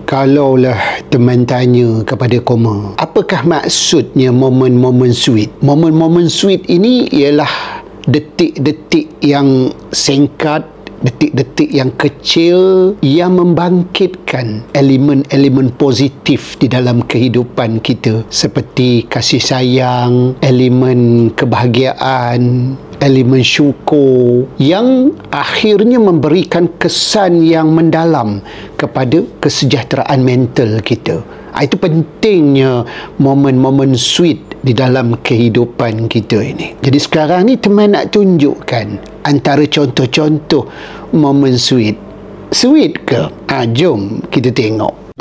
Kalaulah teman tanya kepada Koma, apakah maksudnya momen-momen sweet? Momen-momen sweet ini ialah detik-detik yang singkat, detik-detik yang kecil yang membangkitkan elemen-elemen positif di dalam kehidupan kita, seperti kasih sayang, elemen kebahagiaan, elemen syukur yang akhirnya memberikan kesan yang mendalam kepada kesejahteraan mental kita. Itu pentingnya momen-momen sweet di dalam kehidupan kita ini. Jadi sekarang ni teman nak tunjukkan antara contoh-contoh momen sweet. Sweet ke? Jom kita tengok.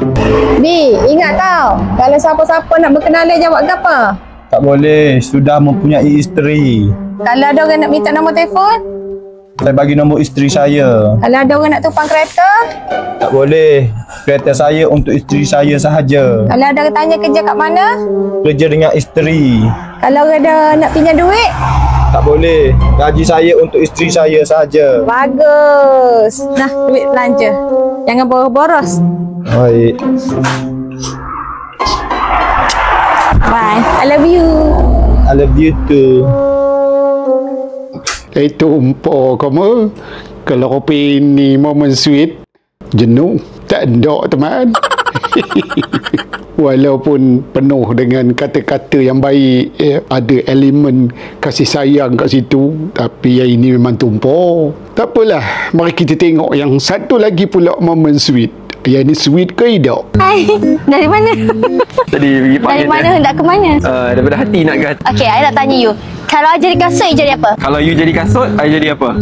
Bi, ingat tau, kalau siapa-siapa nak berkenalan jawab ke apa? Tak boleh, sudah mempunyai isteri. Kalau ada orang nak minta nombor telefon? Saya bagi nombor isteri saya. Kalau ada orang nak tumpang kereta? Tak boleh, kereta saya untuk isteri saya sahaja. Kalau ada orang tanya kerja kat mana? Kerja dengan isteri. Kalau ada nak pinjam duit? Tak boleh, gaji saya untuk isteri saya sahaja. Bagus. Nah, duit belanja. Jangan boros-boros. Baik. Bye. I love you. I love you too. Itu umpah Koma. Kalau kopi ni momen sweet, jenuh. Tak ada teman. Walaupun penuh dengan kata-kata yang baik, ada elemen kasih sayang kat situ, tapi yang ini memang tumpah. Tak apalah, mari kita tengok yang satu lagi pula momen sweet. Yang ini sweet ke tidak? Hai, dari mana? Tadi pergi pamit. Dari mana hendak ke mana? Daripada hati nak ke hati. Okey, I nak tanya you. Kalau I jadi kasut, you jadi apa? Kalau you jadi kasut, I jadi apa?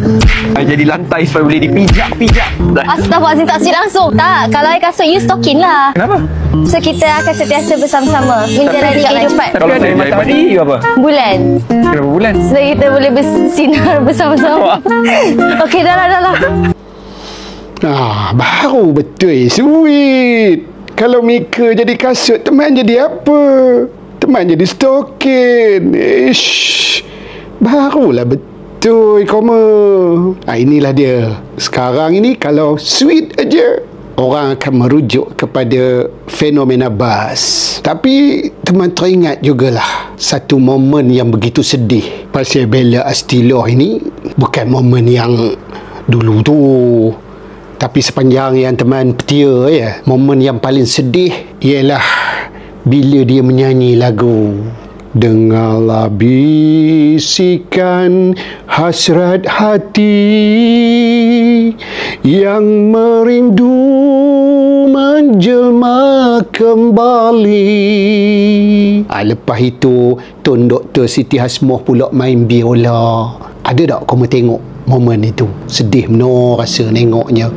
I jadi lantai supaya boleh dipijak-pijak. Astaghfirullahaladzim, tak sih langsung. Tak, kalau I kasut, you stokin lah. Kenapa? So, kita akan sentiasa bersama-sama menjalani kehidupan. Kalau saya matahari, you apa? Bulan. Kenapa bulan? So, kita boleh bersinar bersama-sama. Okey, dah lah. Baru betul sweet. Kalau Mika jadi kasut, teman jadi apa? Teman jadi stokin. Barulah betul Koma. Inilah dia. Sekarang ini kalau sweet aja, orang akan merujuk kepada fenomena buzz. Tapi teman teringat jugalah satu momen yang begitu sedih pasal Bella Astila ini. Bukan momen yang dulu tu, tapi sepanjang yang teman petia, momen yang paling sedih ialah bila dia menyanyi lagu Dengarlah bisikan hasrat hati yang merindu menjelma kembali. Lepas itu Tun Dr. Siti Hasmoh pula main biola. Ada tak kamu tengok momen itu? Sedih benar rasa tengoknya.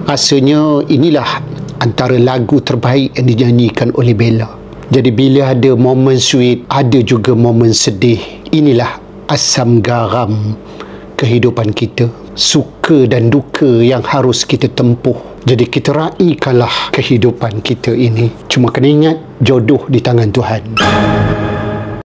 Rasanya inilah antara lagu terbaik yang dinyanyikan oleh Bella. Jadi bila ada momen sweet, ada juga momen sedih. Inilah asam garam kehidupan kita. Suka dan duka yang harus kita tempuh. Jadi kita raikanlah kehidupan kita ini. Cuma kena ingat, jodoh di tangan Tuhan.